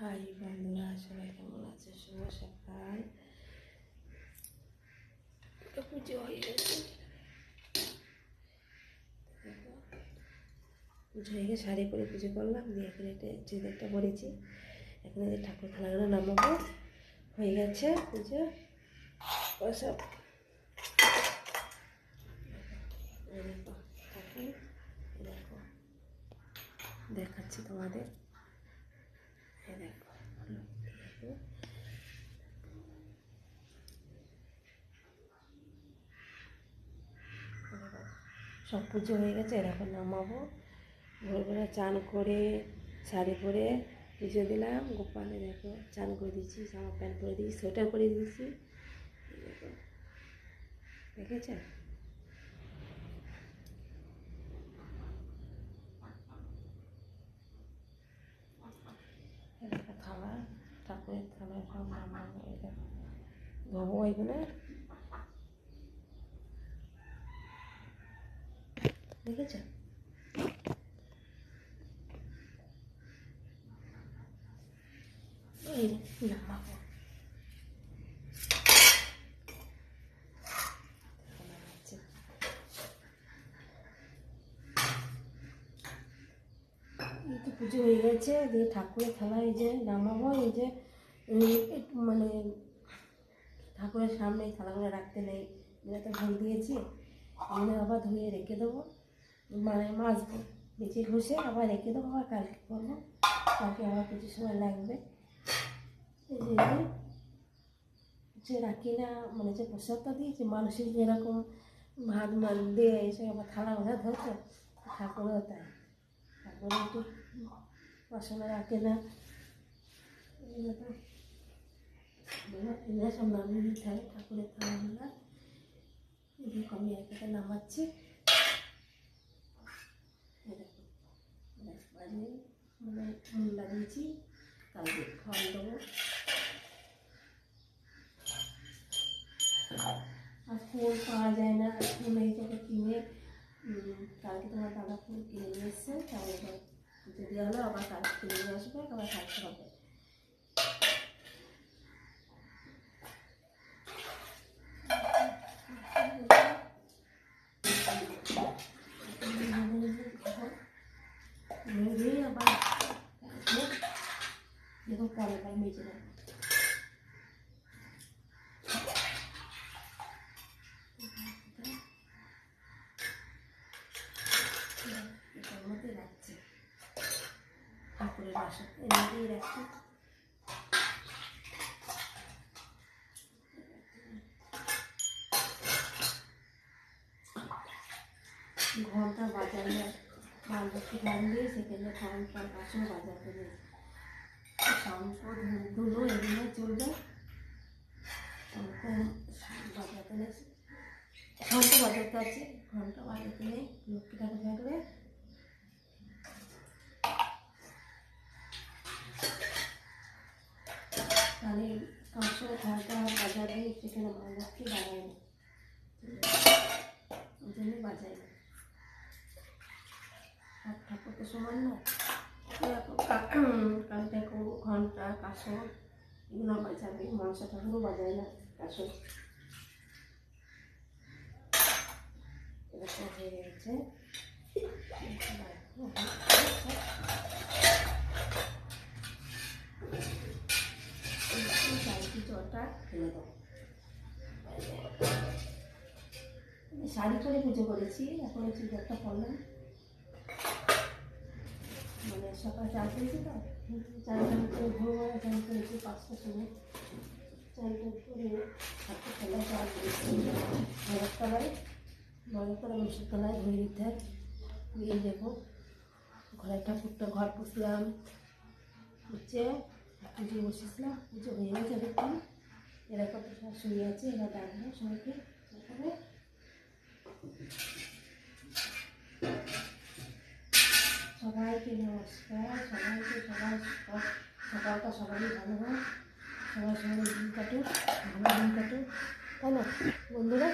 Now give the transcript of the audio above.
High বন্ধুরা, সবাই কেমন আছে? শুভ সকাল। পুজো হয়ে গেছে, পুজো হয়ে গেছে, শাড়ি পরে পুজো করলাম, দিয়ে এখন একটা পরেছি। এখন এই ঠাকুর থালাগুলো নামাবো। হয়ে গেছে পুজো ওসব। দেখো ঠাকুর, দেখো দেখাচ্ছি তোমাদের। দেখো সব পুজো হয়ে গেছে, এরকম নামাবো। ভোরবেলা চান করে শাড়ি পরে পুজো দিলাম। গোপালে দেখো চান করে দিচ্ছি, জামা প্যান্ট পরে দিয়েছি, সোয়েটার পরে দিয়েছি। দেখো দেখেছে? এরকম খাবার, ঠাকুরের থালায় সব নামাবো। এই দেখো ধোবো এগুলো, দেখেছ? এই নামাবো, এই তো পুজো হয়ে গেছে। দিয়ে ঠাকুরের থালা এই যে নামাবো। এই যে মানে ঠাকুরের সামনে এই থালাগুলো রাখতে নেই, তো ভুল দিয়েছি। এগুলো আবার ধুয়ে রেখে দেবো, মানে মাজবো, বেঁচে ঘষে আবার রেখে দেবো। আবার কালকে করবো, কালকে আবার কিছু সময় লাগবে। এই যে রাখি না, মানে যে প্রসাদটা দিয়েছি মানুষের যেরকম ভাত মান দিয়ে এসে আবার থালা ওঠা ধরতো, ঠাকুরও তাই। ঠাকুর একটু বাসনে রাখে না, এগুলো সব নামিয়ে দিতে হবে। ঠাকুরের থালাগুলো এদিকে আমি একটা নামাচ্ছি। মানে ফুল লাগিয়েছি, কালকে খাওয়ান দেবো। আর ফুল পাওয়া যায় না, ফুল এই থেকে কিনে কালকে তোমার দাদা ফুল কিনে নিয়ে এসছে, তাহলে এবার পুজো দেওয়া হলো। আবার কালকে কিনে নিয়ে আসবে, আবার থাকতে হবে। আবার দেখো পরেরবার মেজে নেব। এটার মধ্যে রাখছি ঠাকুরের বাসন, এর মধ্যেই রাখছি। ঘন্টা বাজালে বালতি বাঁধলে সেখানে ঘন্টার বাসন বাজাতে নেই। শঙ্খ ধুলো এগুলো চলবে, শঙ্খ বাজাতে নেই, শঙ্খ বাজাতে আছে, ঘন্টা বাজাতে নেই। লক্ষ্মী ঠাকুর থাকবে। তাহলে কাঁচো ঘন্টা বাজাবে, সেখানে মা লক্ষ্মী বাজায় না, ওই জন্য বাজায় না। আর ঠাকুর তো সমান না, কালী ঠাকুর ঘন্টা কাঁসর এগুলো বাজাবে, মনসা ঠাকুরও বাজায় না কাঁসর। এরকম হয়ে গেছে। জলটা ফেলে দেবো। শাড়ি পরে পুজো করেছি, এখন এই চুড়িদারটা পরলাম। মানে সকাল চান করেছি তো, চান করে ভোরবেলা চান করেছি 5টার সময়। চানটা করে ঠাকুর তলায় চান করেছি, নগরতলায় মশুরতলায় ধুয়ে দিতে হয়। ধুয়ে দেবো। ঘরের ঠাকুরটা ঘর পুষলাম, পুজো বসেছিলাম। পুজো হয়ে গেছে দেখুন। এরা কত সব শুয়ে আছে, এরা ডাকবো সবাইকে। সবাইকে নমস্কার, সবাইকে সকালটা সবারই ভালো হয়, সবাই দিন কাটুক, ভালো দিন কাটুক, তাই না বন্ধুরা?